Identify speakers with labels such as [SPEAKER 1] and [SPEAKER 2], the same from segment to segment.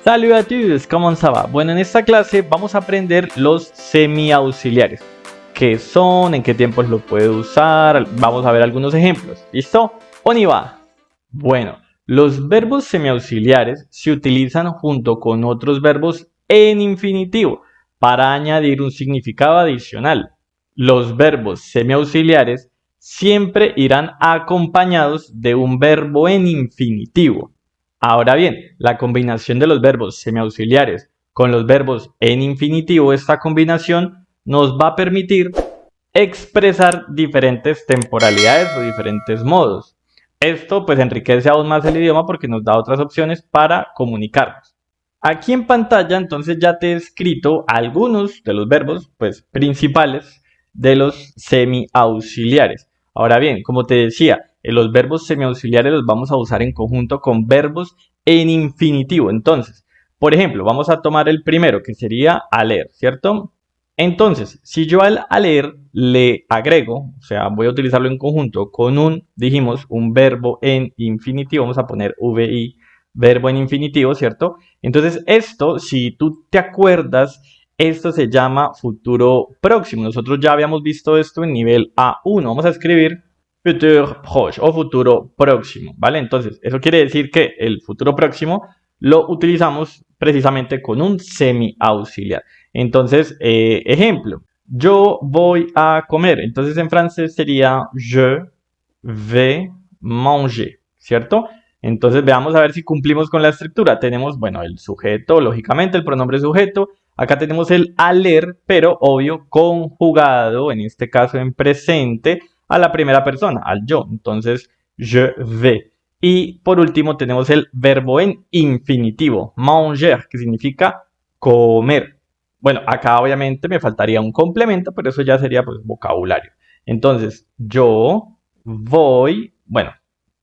[SPEAKER 1] Salut à tous, ¿cómo ça va? Bueno, en esta clase vamos a aprender los semiauxiliares. ¿Qué son? ¿En qué tiempos lo puede usar? Vamos a ver algunos ejemplos. ¿Listo? On y va. Bueno, los verbos semiauxiliares se utilizan junto con otros verbos en infinitivo para añadir un significado adicional. Los verbos semiauxiliares siempre irán acompañados de un verbo en infinitivo. Ahora bien, la combinación de los verbos semiauxiliares con los verbos en infinitivo, esta combinación nos va a permitir expresar diferentes temporalidades o diferentes modos. Esto pues enriquece aún más el idioma porque nos da otras opciones para comunicarnos. Aquí en pantalla entonces ya te he escrito algunos de los verbos pues principales de los semiauxiliares. Ahora bien, como te decía, los verbos semiauxiliares los vamos a usar en conjunto con verbos en infinitivo. Entonces, por ejemplo, vamos a tomar el primero que sería a leer, ¿cierto? Entonces, si yo al leer le agrego, o sea, voy a utilizarlo en conjunto con un verbo en infinitivo, vamos a poner VI, verbo en infinitivo, ¿cierto? Entonces, esto, si tú te acuerdas, esto se llama futuro próximo. Nosotros ya habíamos visto esto en nivel A1. Vamos a escribir futur proche o futuro próximo, ¿vale? Entonces, eso quiere decir que el futuro próximo lo utilizamos precisamente con un semiauxiliar. Entonces, ejemplo, yo voy a comer. Entonces, en francés sería je vais manger, ¿cierto? Entonces, veamos a ver si cumplimos con la estructura. Tenemos, bueno, el sujeto, lógicamente, el pronombre sujeto. Acá tenemos el aller, pero obvio conjugado, en este caso en presente, a la primera persona, al yo. Entonces, je vais. Y por último tenemos el verbo en infinitivo, manger, que significa comer. Bueno, acá obviamente me faltaría un complemento, pero eso ya sería pues vocabulario. Entonces, yo voy, bueno,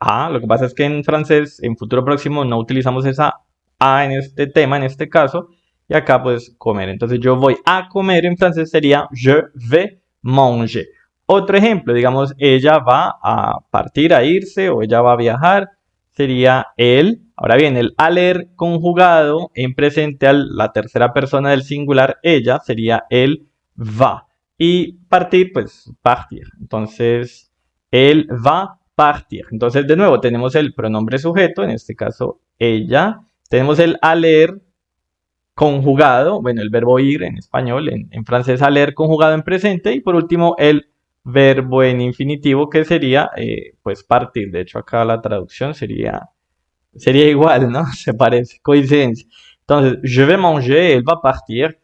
[SPEAKER 1] a, lo que pasa es que en francés, en futuro próximo, no utilizamos esa a en este tema, en este caso, y acá pues comer. Entonces, yo voy a comer en francés sería je vais manger. Otro ejemplo, digamos, ella va a partir, a irse, o ella va a viajar, sería él. Ahora bien, el aller conjugado en presente a la tercera persona del singular, ella, sería él va. Y partir, pues partir. Entonces, él va partir. Entonces, de nuevo, tenemos el pronombre sujeto, en este caso, ella. Tenemos el aller conjugado, bueno, el verbo ir en español, en francés aller conjugado en presente. Y por último, el verbo en infinitivo que sería pues partir. De hecho acá la traducción sería igual, ¿no? Se parece, coincidencia. Entonces, je vais manger, él va a partir.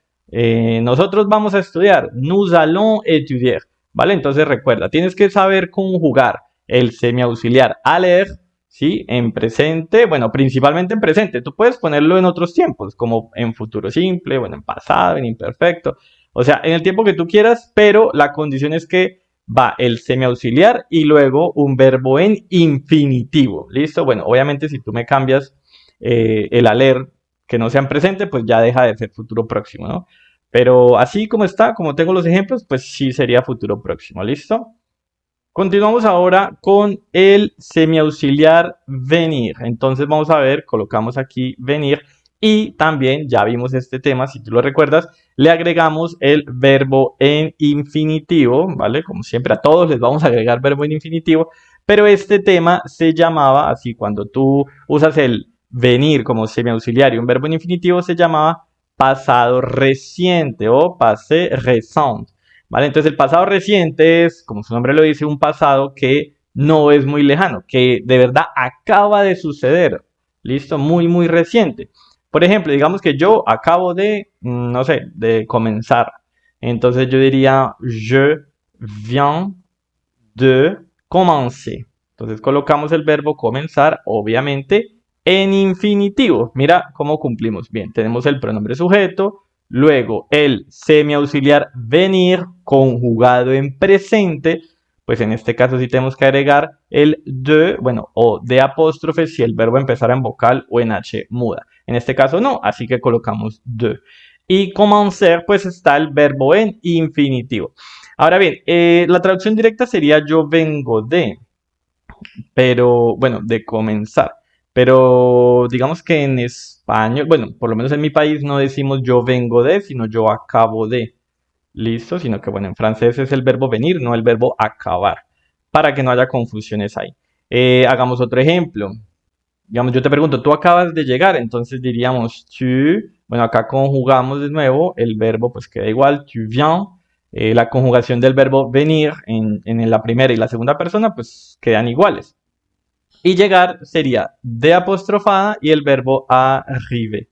[SPEAKER 1] Nosotros vamos a estudiar, nous allons étudier, ¿vale? Entonces recuerda, tienes que saber conjugar el semiauxiliar aller, ¿sí? En presente, bueno, principalmente en presente. Tú puedes ponerlo en otros tiempos, como en futuro simple, bueno, en pasado, en imperfecto. O sea, en el tiempo que tú quieras, pero la condición es que va el semiauxiliar y luego un verbo en infinitivo. ¿Listo? Bueno, obviamente si tú me cambias el aller que no sea en presente, pues ya deja de ser futuro próximo, ¿no? Pero así como está, como tengo los ejemplos, pues sí sería futuro próximo. ¿Listo? Continuamos ahora con el semiauxiliar venir. Entonces vamos a ver, colocamos aquí venir y también ya vimos este tema, si tú lo recuerdas, le agregamos el verbo en infinitivo, ¿vale? Como siempre a todos les vamos a agregar verbo en infinitivo, pero este tema se llamaba, así cuando tú usas el venir como semiauxiliar y un verbo en infinitivo se llamaba pasado reciente o passé récent. ¿Vale? Entonces el pasado reciente es, como su nombre lo dice, un pasado que no es muy lejano, que de verdad acaba de suceder. ¿Listo? Muy, muy reciente. Por ejemplo, digamos que yo acabo de, no sé, de comenzar. Entonces yo diría, je viens de commencer. Entonces colocamos el verbo comenzar, obviamente, en infinitivo. Mira cómo cumplimos. Bien, tenemos el pronombre sujeto, luego el semiauxiliar venir conjugado en presente, pues en este caso sí tenemos que agregar el de, bueno, o de apóstrofe si el verbo empezara en vocal o en H muda. En este caso no, así que colocamos de. Y commencer, pues está el verbo en infinitivo. Ahora bien, la traducción directa sería yo vengo de, pero bueno, de comenzar. Pero digamos que en español, bueno, por lo menos en mi país no decimos yo vengo de, sino yo acabo de. Listo, sino que bueno, en francés es el verbo venir, no el verbo acabar, para que no haya confusiones ahí. Hagamos otro ejemplo. Digamos, yo te pregunto, tú acabas de llegar, entonces diríamos tu, bueno, acá conjugamos de nuevo el verbo, pues queda igual, tu viens. La conjugación del verbo venir en la primera y la segunda persona, pues quedan iguales. Y llegar sería de apostrofada y el verbo arriver,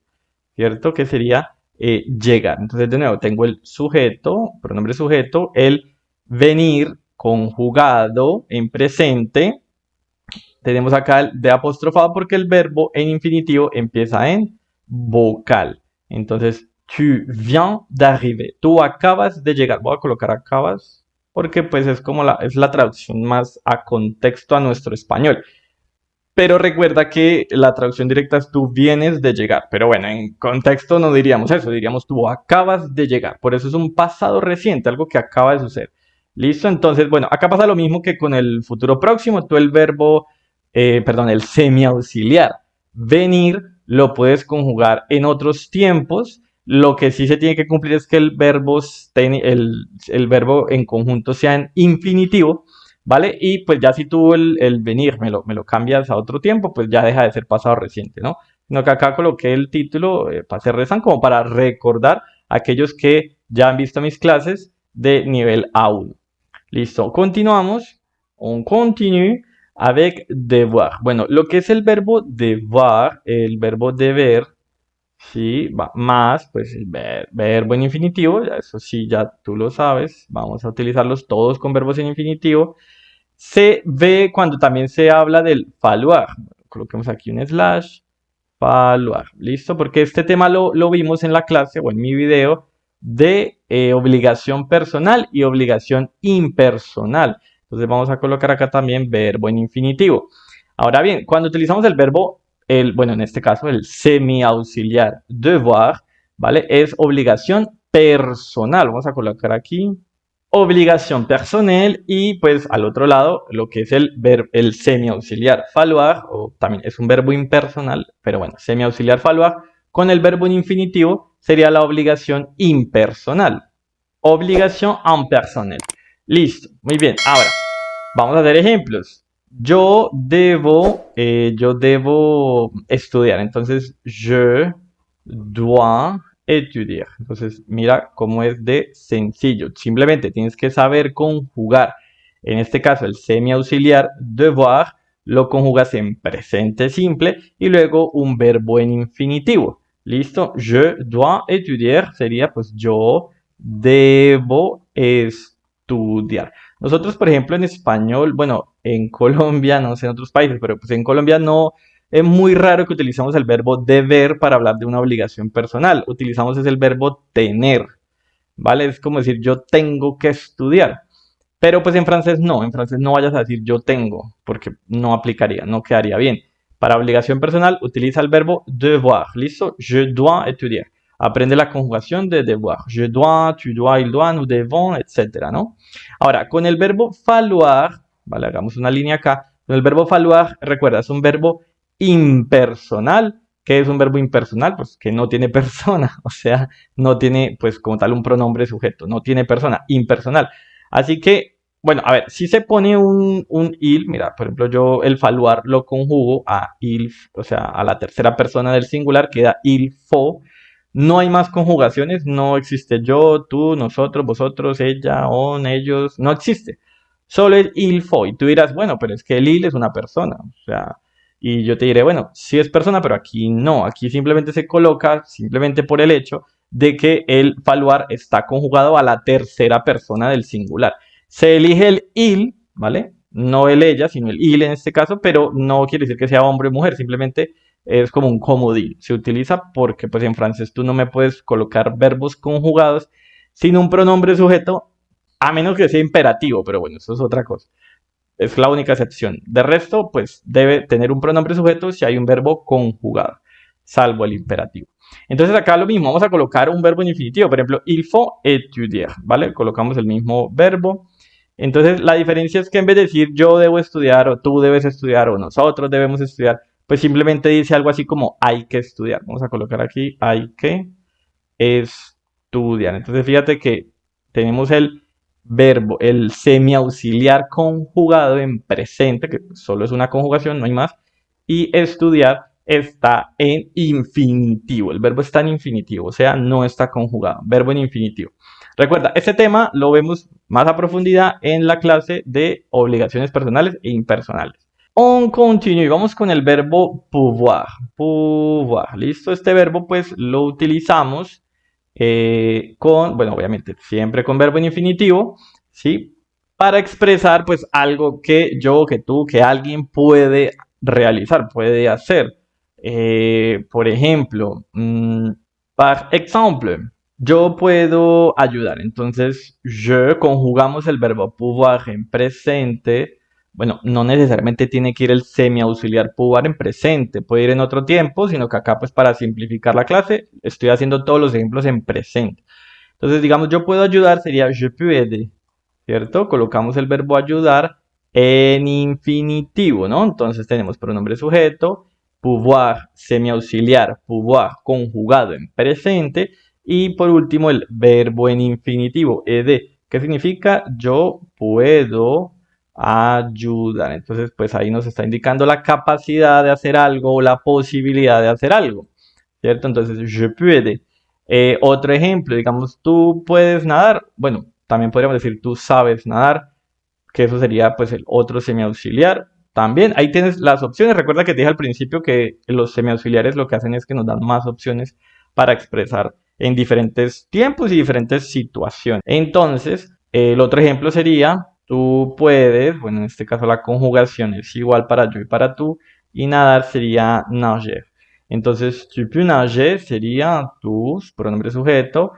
[SPEAKER 1] ¿cierto? Que sería llegar. Entonces, de nuevo, tengo el sujeto, pronombre sujeto, el venir conjugado en presente. Tenemos acá el de apostrofado porque el verbo en infinitivo empieza en vocal. Entonces, tu viens d'arriver. Tú acabas de llegar. Voy a colocar acabas porque pues es como es la traducción más a contexto a nuestro español. Pero recuerda que la traducción directa es tú vienes de llegar. Pero bueno, en contexto no diríamos eso, diríamos tú acabas de llegar. Por eso es un pasado reciente, algo que acaba de suceder. ¿Listo? Entonces, bueno, acá pasa lo mismo que con el futuro próximo. Tú el verbo, perdón, el semiauxiliar venir lo puedes conjugar en otros tiempos. Lo que sí se tiene que cumplir es que el verbo en conjunto sea en infinitivo. ¿Vale? Y pues ya si tú el venir me lo cambias a otro tiempo, pues ya deja de ser pasado reciente, ¿no? Sino que acá coloqué el título para hacer rezan como para recordar a aquellos que ya han visto mis clases de nivel A1. Listo, continuamos. On continue avec devoir. Bueno, lo que es el verbo devoir, el verbo deber, sí, va más, pues el verbo en infinitivo, ya eso sí, ya tú lo sabes. Vamos a utilizarlos todos con verbos en infinitivo. Se ve cuando también se habla del falloir. Coloquemos aquí un slash, falloir. ¿Listo? Porque este tema lo vimos en la clase o en mi video de obligación personal y obligación impersonal. Entonces vamos a colocar acá también verbo en infinitivo. Ahora bien, cuando utilizamos el verbo, bueno, en este caso el semiauxiliar devoir, ¿vale? Es obligación personal. Vamos a colocar aquí obligación personal y pues al otro lado lo que es el semiauxiliar falloir, o también es un verbo impersonal, pero bueno, semiauxiliar falloir con el verbo en infinitivo sería la obligación impersonal. Obligación impersonal. Listo, muy bien. Ahora, vamos a hacer ejemplos. Yo debo estudiar. Entonces, je dois étudier. Entonces, mira cómo es de sencillo. Simplemente tienes que saber conjugar. En este caso, el semiauxiliar devoir lo conjugas en presente simple y luego un verbo en infinitivo. ¿Listo? Je dois étudier sería pues yo debo estudiar. Nosotros, por ejemplo, en español, bueno, en Colombia, no sé en otros países, pero pues en Colombia no es muy raro que utilicemos el verbo deber para hablar de una obligación personal. Utilizamos es el verbo tener, ¿vale? Es como decir yo tengo que estudiar. Pero pues en francés no vayas a decir yo tengo, porque no aplicaría, no quedaría bien. Para obligación personal utiliza el verbo devoir, ¿listo? Je dois étudier. Aprende la conjugación de devoir. Je dois, tu dois, il doit, nous devons, etc., ¿no? Ahora, con el verbo falloir, ¿vale? Hagamos una línea acá. Con el verbo falloir, recuerda, es un verbo impersonal. ¿Qué es un verbo impersonal? Pues que no tiene persona, o sea, no tiene pues como tal un pronombre sujeto, no tiene persona, impersonal. Así que, bueno, a ver, si se pone un il, mira, por ejemplo, yo el faluar lo conjugo a il, o sea, a la tercera persona del singular, queda il fo. No hay más conjugaciones, no existe yo, tú, nosotros, vosotros, ella, on, ellos, no existe. Solo el il fo. Y tú dirás, bueno, pero es que el il es una persona, o sea, y yo te diré, bueno, sí es persona, pero aquí no, aquí simplemente se coloca, simplemente por el hecho de que el faluar está conjugado a la tercera persona del singular. Se elige el il, ¿vale? No el ella, sino el il en este caso, pero no quiere decir que sea hombre o mujer, simplemente es como un comodín. Se utiliza porque pues en francés tú no me puedes colocar verbos conjugados sin un pronombre sujeto, a menos que sea imperativo, pero bueno, eso es otra cosa. Es la única excepción. De resto, pues debe tener un pronombre sujeto si hay un verbo conjugado, salvo el imperativo. Entonces acá lo mismo, vamos a colocar un verbo en infinitivo, por ejemplo, il faut étudier, ¿vale? Colocamos el mismo verbo. Entonces la diferencia es que en vez de decir yo debo estudiar o tú debes estudiar o nosotros debemos estudiar, pues simplemente dice algo así como hay que estudiar. Vamos a colocar aquí hay que estudiar. Entonces fíjate que tenemos el verbo, el semiauxiliar conjugado en presente, que solo es una conjugación, no hay más, y estudiar está en infinitivo. El verbo está en infinitivo, o sea, no está conjugado. Verbo en infinitivo. Recuerda, este tema lo vemos más a profundidad en la clase de obligaciones personales e impersonales. On continue, vamos con el verbo pouvoir. Pouvoir, listo. Este verbo pues lo utilizamos bueno, obviamente siempre con verbo en infinitivo, ¿sí? Para expresar pues algo que yo, que tú, que alguien puede realizar, puede hacer. Por ejemplo, par exemple, yo puedo ayudar. Entonces, je conjugamos el verbo pouvoir en presente. Bueno, no necesariamente tiene que ir el semiauxiliar pouvoir en presente, puede ir en otro tiempo, sino que acá pues para simplificar la clase estoy haciendo todos los ejemplos en presente. Entonces, digamos, yo puedo ayudar sería je peux aider, ¿cierto? Colocamos el verbo ayudar en infinitivo, ¿no? Entonces tenemos pronombre sujeto, pouvoir semiauxiliar, pouvoir conjugado en presente y por último el verbo en infinitivo, aider, ¿qué significa? Yo puedo ayudar. Entonces, pues ahí nos está indicando la capacidad de hacer algo o la posibilidad de hacer algo, ¿cierto? Entonces, je peux aider. Otro ejemplo, digamos, tú puedes nadar. Bueno, también podríamos decir tú sabes nadar, que eso sería pues el otro semiauxiliar. También ahí tienes las opciones. Recuerda que te dije al principio que los semiauxiliares lo que hacen es que nos dan más opciones para expresar en diferentes tiempos y diferentes situaciones. Entonces, el otro ejemplo sería, tú puedes, bueno, en este caso la conjugación es igual para yo y para tú, y nadar sería nager. Entonces, tu peux nager sería tu pronombre sujeto,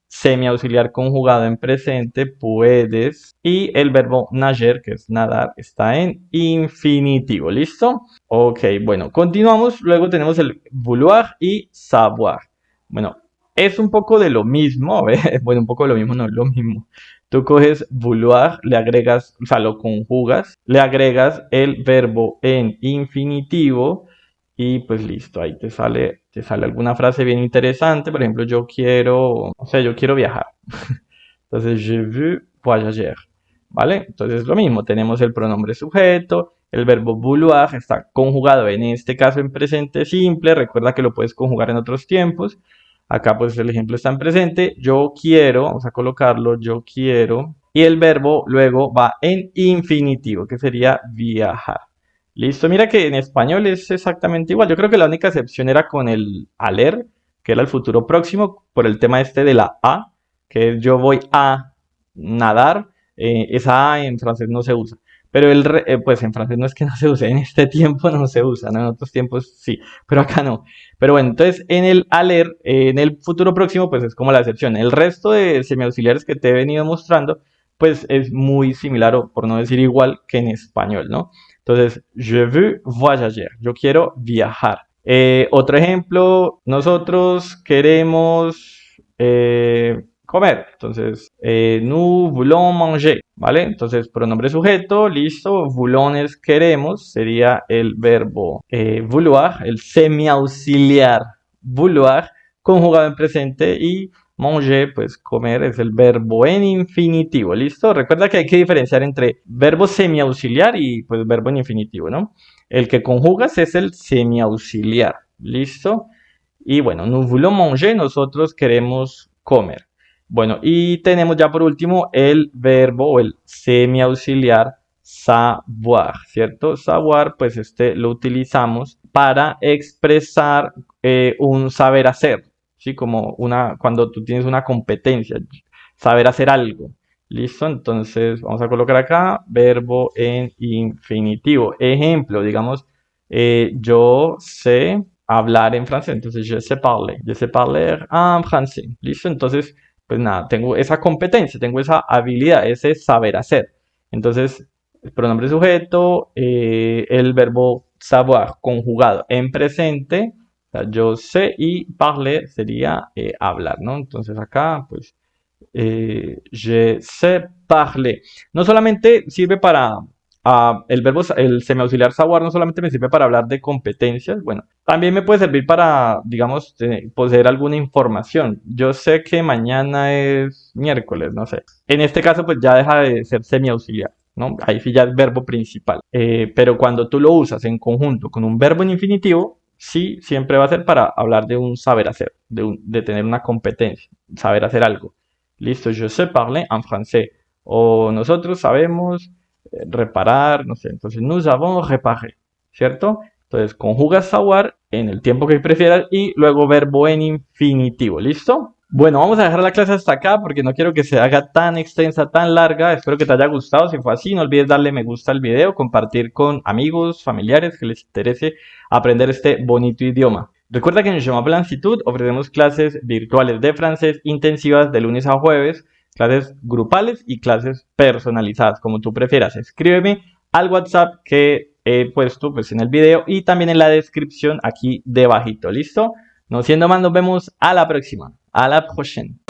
[SPEAKER 1] semiauxiliar conjugado en presente, puedes, y el verbo nager, que es nadar, está en infinitivo, ¿listo? Ok, bueno, continuamos, luego tenemos el vouloir y savoir. Bueno, es un poco de lo mismo, bueno, un poco de lo mismo, no es lo mismo. Tú coges vouloir, le agregas, o sea, lo conjugas, le agregas el verbo en infinitivo y pues listo, ahí te sale alguna frase bien interesante. Por ejemplo, yo quiero, o sea, yo quiero viajar. Entonces, je veux voyager. ¿Vale? Entonces, lo mismo, tenemos el pronombre sujeto, el verbo vouloir está conjugado en este caso en presente simple. Recuerda que lo puedes conjugar en otros tiempos. Acá, pues, el ejemplo está en presente. Yo quiero, vamos a colocarlo, yo quiero. Y el verbo luego va en infinitivo, que sería viajar. Listo, mira que en español es exactamente igual. Yo creo que la única excepción era con el aler, que era el futuro próximo, por el tema este de la A, que es yo voy a nadar. Esa A en francés no se usa. Pero pues en francés no es que no se use, en este tiempo no se usa, ¿no? En otros tiempos sí, pero acá no. Pero bueno, entonces en el aler, en el futuro próximo, pues es como la excepción. El resto de semiauxiliares que te he venido mostrando, pues es muy similar o por no decir igual que en español, ¿no? Entonces, je veux voyager. Yo quiero viajar. Otro ejemplo, nosotros queremos comer. Entonces, nous voulons manger. ¿Vale? Entonces, pronombre sujeto, listo. Voulons es queremos, sería el verbo vouloir, el semiauxiliar vouloir, conjugado en presente y manger, pues comer es el verbo en infinitivo, ¿listo? Recuerda que hay que diferenciar entre verbo semiauxiliar y pues verbo en infinitivo, ¿no? El que conjugas es el semiauxiliar, ¿listo? Y bueno, nous voulons manger, nosotros queremos comer. Bueno, y tenemos ya por último el verbo o el semiauxiliar savoir, ¿cierto? Savoir, pues este lo utilizamos para expresar un saber hacer, ¿sí? Como cuando tú tienes una competencia, saber hacer algo. ¿Listo? Entonces vamos a colocar acá verbo en infinitivo. Ejemplo, digamos, yo sé hablar en francés, entonces je sais parler en français. ¿Listo? Entonces, pues nada, tengo esa competencia, tengo esa habilidad, ese saber hacer. Entonces, el pronombre sujeto, el verbo savoir conjugado en presente, o sea, yo sé y parler sería hablar, ¿no? Entonces acá, pues je sais parler. No solamente sirve para el semiauxiliar savoir no solamente me sirve para hablar de competencias, bueno, también me puede servir para, digamos, poseer alguna información. Yo sé que mañana es miércoles, no sé. En este caso, pues ya deja de ser semiauxiliar, ¿no? Ahí sí ya es verbo principal. Pero cuando tú lo usas en conjunto con un verbo en infinitivo, sí, siempre va a ser para hablar de un saber hacer, de tener una competencia, saber hacer algo. Listo, je sais parler en français. O nosotros sabemos reparar, no sé, entonces nous avons réparé, ¿cierto? Entonces conjugas savoir en el tiempo que prefieras y luego verbo en infinitivo, ¿listo? Bueno, vamos a dejar la clase hasta acá porque no quiero que se haga tan extensa, tan larga. Espero que te haya gustado. Si fue así, no olvides darle me gusta al video, compartir con amigos, familiares que les interese aprender este bonito idioma. Recuerda que en Chemin Blanchitude ofrecemos clases virtuales de francés intensivas de lunes a jueves, clases grupales y clases personalizadas, como tú prefieras. Escríbeme al WhatsApp que he puesto pues, en el video y también en la descripción aquí debajito. ¿Listo? No siendo más, nos vemos a la próxima. A la prochaine.